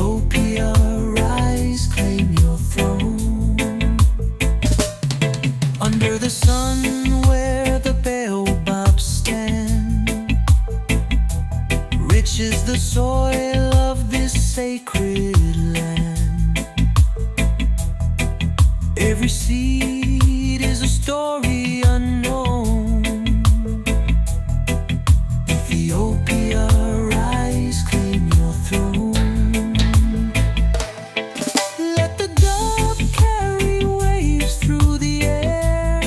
Ethiopia, rise, claim your throne. Under the sun where the baobabs stand, rich is the soil of this sacred land. Every seed is a story unknown. Ethiopia, rise, claim your throne. Let the dove carry waves through the air.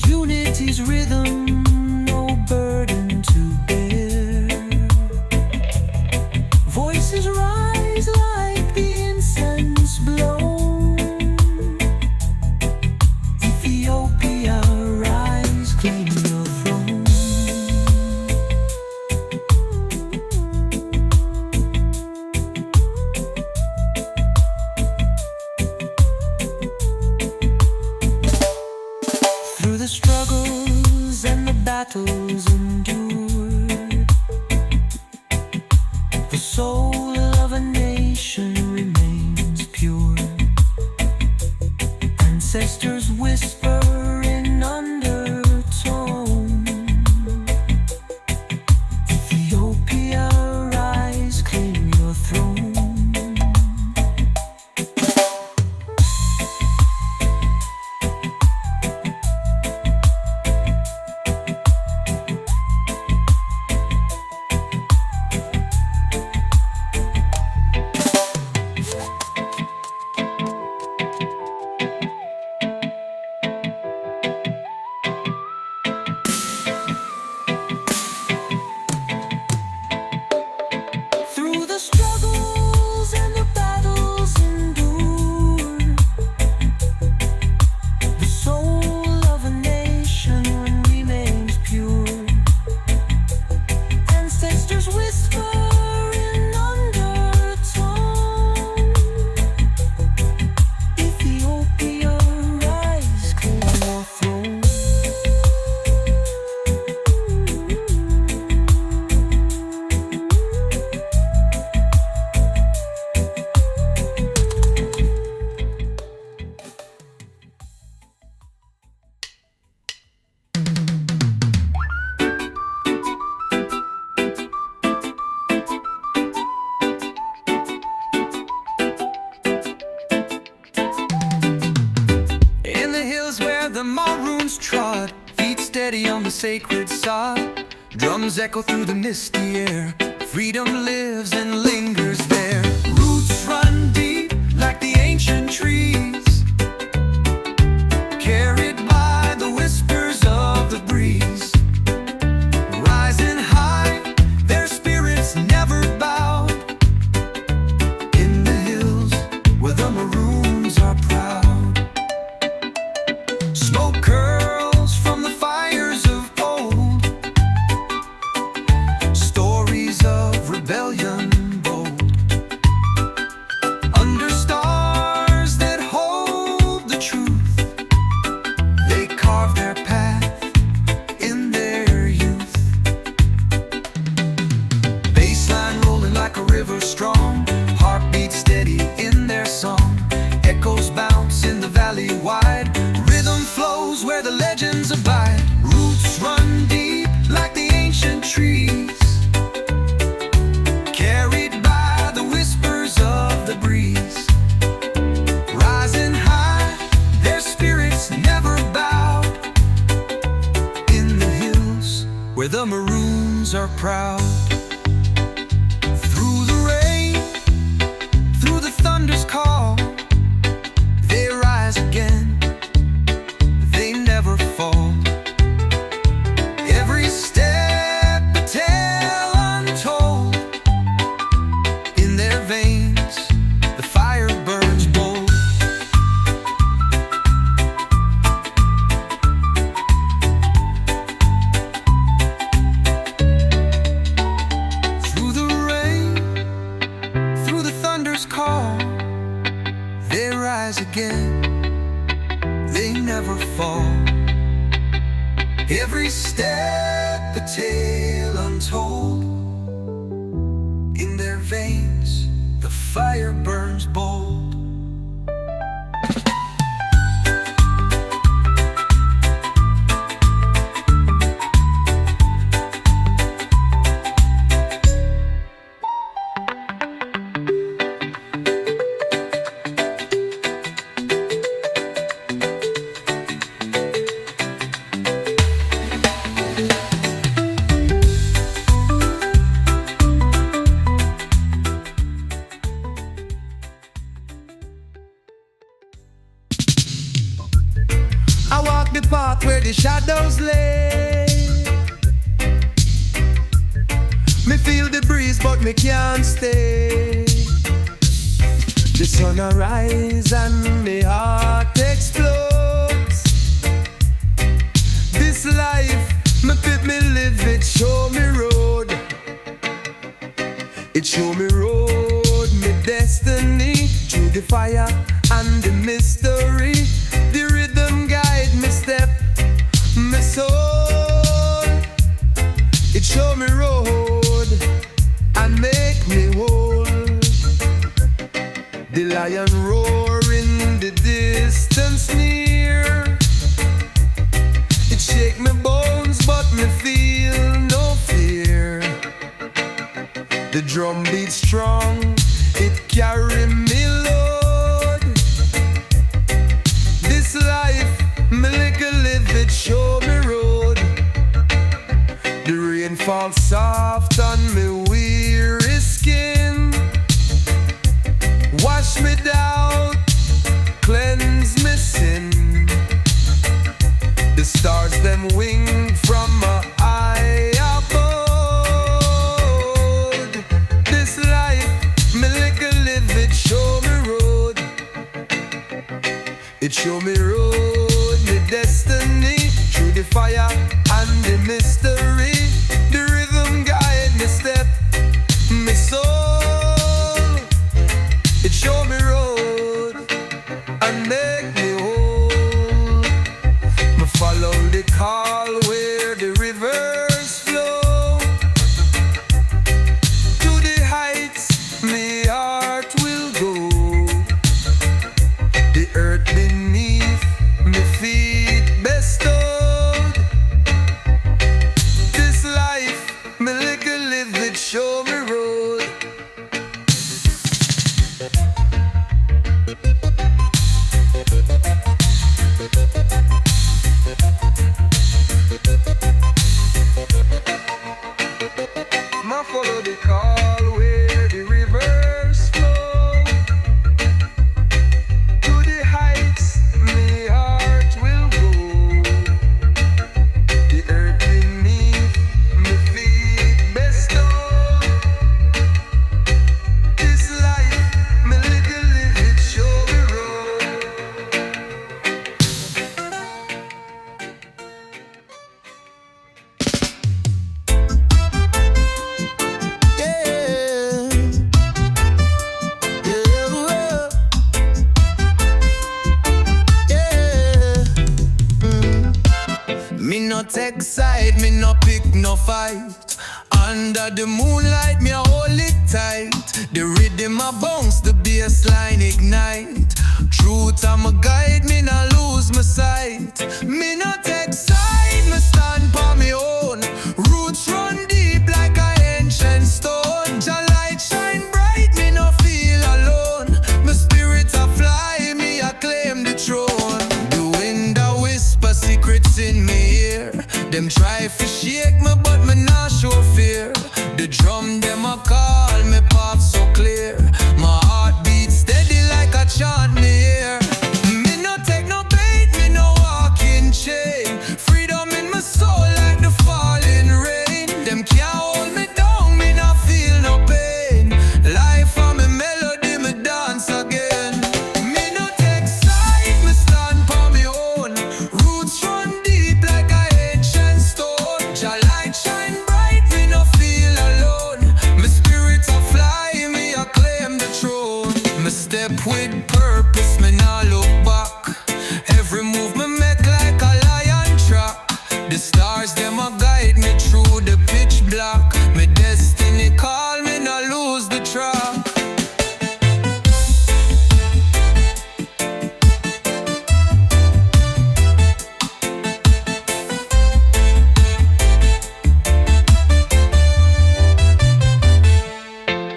Unity's rhythm, no burden to bear. Voices rise like the incense blown. Ethiopia, rise, claim your throne. Through the struggles and the battles endured, the soul of a nation remains pure. Ancestors whisper in undertone. Ethiopia, rise, claim your throne. Through the struggles and the battles endured, the soul of a nation remains pure. Ancestors whisper in undertone. Ethiopia, rise, claim your throne. In the hills where the Maroons trod, feet steady on the sacred sod, drums echo through the misty air. Freedom lives and lingers there. Roots run deep like the ancient trees, carried by the whispers of the breeze. Rising high, their spirits never bowed. In the hills where the Maroons are proud, smoke curls from the fires of old, stories of rebellion bold. Under stars that hold the truth, they carve their path in their youth. Bassline rolling like a river strong, heartbeat steady in their song. Echoes bounce in the valley wide, rhythm flows where the legends abide. Roots run deep like the ancient trees, carried by the whispers of the breeze. Rising high, their spirits never bowed. In the hills where the Maroons are proud. Through the rain, through the thunder's call, they rise again, they never fall. Every step a tale untold. In their veins, the fire burns bold. Through the rain, through the thunder's call, they rise again, they never fall. Every step a tale untold. In their veins path where the shadows lay. Me feel the breeze but me can't stay. The sun arise and me heart explodes. This life, me fit me live it, show me road. It show me road, me destiny. Through the fire and the mystery, the rhythm guide me step, me soul. It show me road and make me whole. The lion roar in the distance near. It shake me bones but me feel no fear. The drum beat strong, it carry me load. This life, me little live it, show me road. The rain falls soft on me weary skin. Wash me down, cleanse me sin. The stars them wing from my eye abode. This life, me little live it, show me road. It show me road, the destiny. Through the fire and the mystery, the rhythm guide me step, me soul. It show me road and make me whole. Me follow the call where the rivers flow. To the heights me heart will go. The earth beneath me feet bestowed. This life me little live it, show me road. Ma follow the call where the rivers flow. To the heights me heart will go. The earth beneath me feet bestowed. This life me little live it, show me road. Me no take side, me no pick no fight. Under the moonlight, me a hold it tight. The rhythm a bounce, the bassline ignite. Truth a my guide, me no lose my sight. Me no take side, me stand by me own. Roots run deep like a ancient stone. Jah light shine bright, me no feel alone. My spirit a fly, me a claim the throne. The wind a whisper secrets in me ear. Them try to shake me, but me not show fear. The drum them a call me path so clear. My heart beats steady like a chant me hear. Me no take no bait, me no walk in chain. Freedom in my soul like the falling rain. Them can't hold me down, me not feel no pain. Life on me melody, me dance again. Me no take side, me stand for me own. Roots run deep like a ancient stone. Jah light shine bright, me no feel alone. My spirit a fly, me a claim the throne. Me step with purpose, me nah look back. Every move me make like a lion track. The stars them a guide me through the pitch black. My destiny call me, nah lose the track.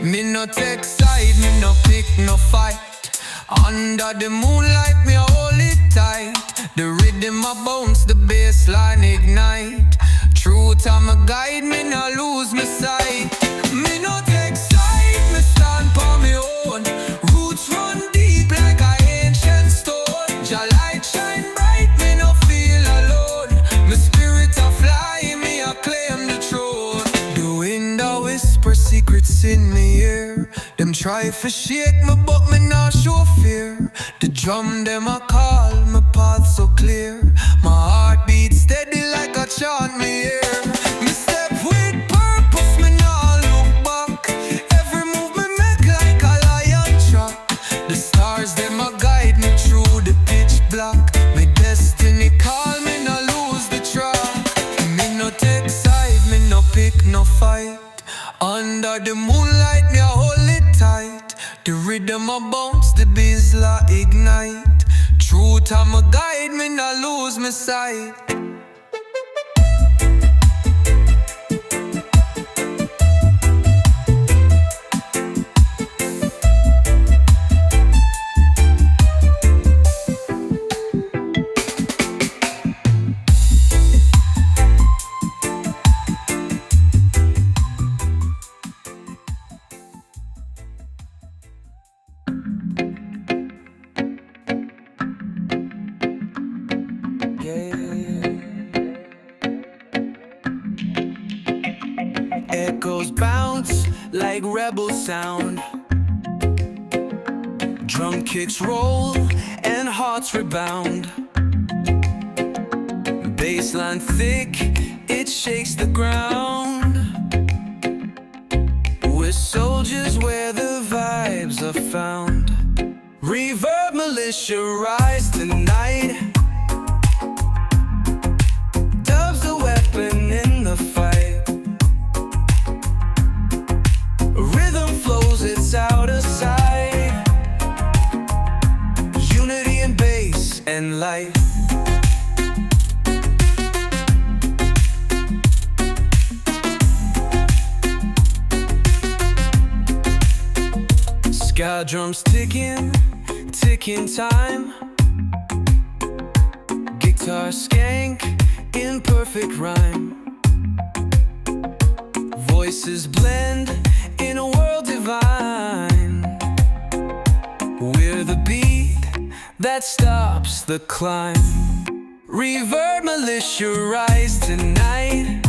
Me no take side, me no pick no fight. Under the moonlight, me a hold it tight. The rhythm a bounce, the bassline ignite. Truth a my guide, me no lose my sight. Me no take side, me stand for me own. Roots run deep like a ancient stone. Jah light shine bright, me no feel alone. Them try for shake me, but me not show fear. The drum them a call, my path so clear. My heart beats steady like a chant me here. Me step with purpose, me not look back. Every move me make like a lion track. The stars them a guide me through the pitch black. My destiny call me, no lose the track. Me no take side, me no pick no fight. Under the moonlight, me a hold it tight. The rhythm a bounce, the bizla ignite. Truth I'm a guide, me not lose my sight. Echoes bounce like rebel sound. Drum kicks roll and hearts rebound. Bassline thick, it shakes the ground. We're soldiers where the vibes are found. Reverb militia rise tonight. Dub's the weapon in the fight. Rhythm flows, it's out of sight. Unity and bass and light. Sky drums ticking, ticking time. Guitar skank in perfect rhyme. Voices blend in a world divine. We're the beat that stops the climb. Reverb militia rise tonight.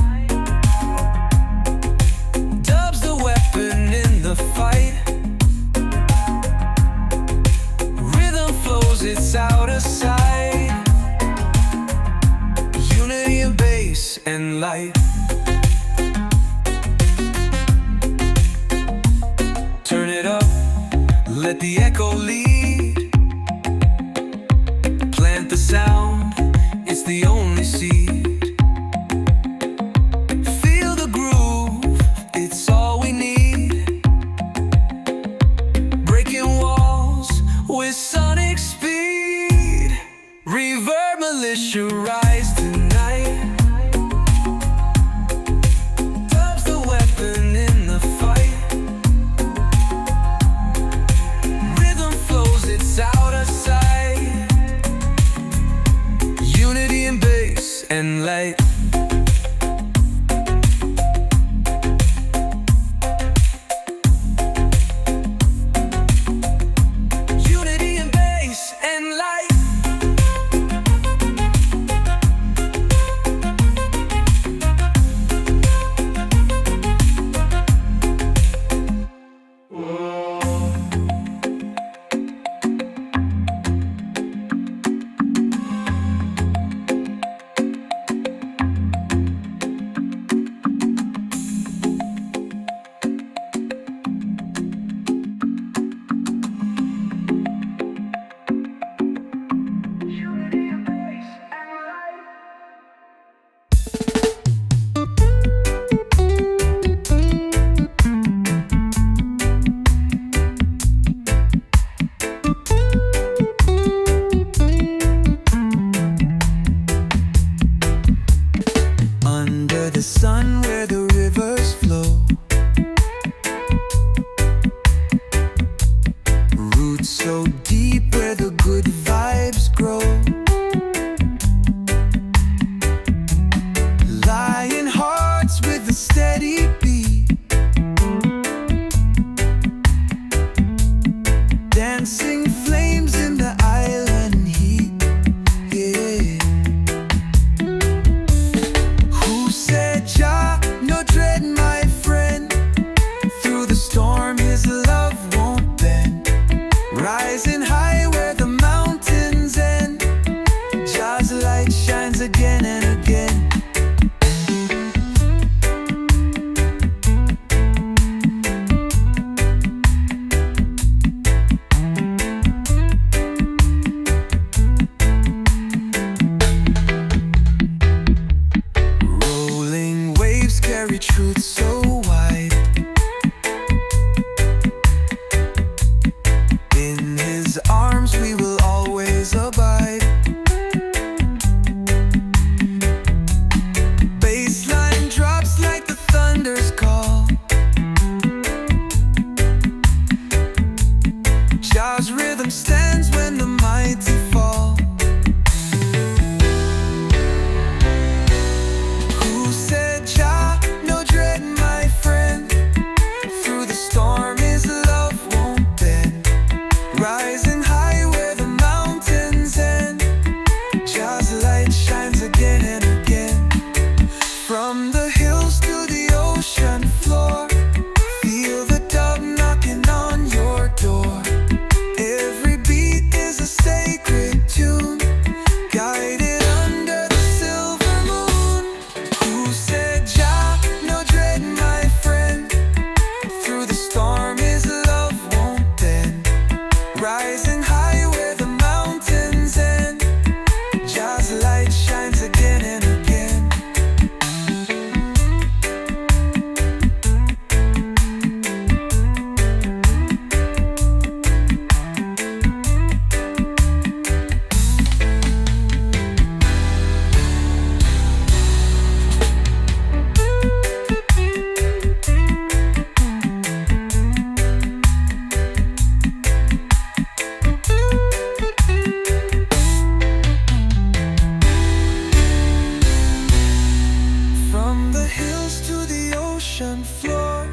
Dub's the weapon in the fight. Rhythm flows, it's out of sight. Unity and bass and light. Turn it up, let the echo lead. Plant the sound, it's the only seed. Feel the groove, it's all we need. Breaking walls with sonic speed. Reverb militia rise tonight. Dub's the weapon in the fight. It's out of sight. Unity and bass and light. Unity and bass and light. Rising high where the mountains end, Jah's light shines again and again. Rolling waves carry truth so wide. In his arms we will always abide. Bassline drops like the thunder's call. Jah's rhythm stands when the mighty fall. Who said Jah, no dread, my friend? Through the storm his love won't bend. Rising high where the mountains end, Jah's light shines again and again. From the hills to the ocean floor, feel the dove knocking on your door. Every beat is a sacred tune, guided under the silver moon. Who said Jah, no dread, my friend? Through the storm his love won't bend. Rising high where the mountains end, Jah's light shines again and again. From the hills to the ocean floor,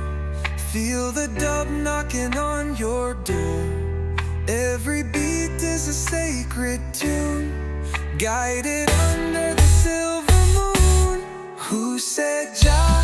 feel the dove knocking on your door. Every beat is a sacred tune, guided under the silver moon. Who said Jah?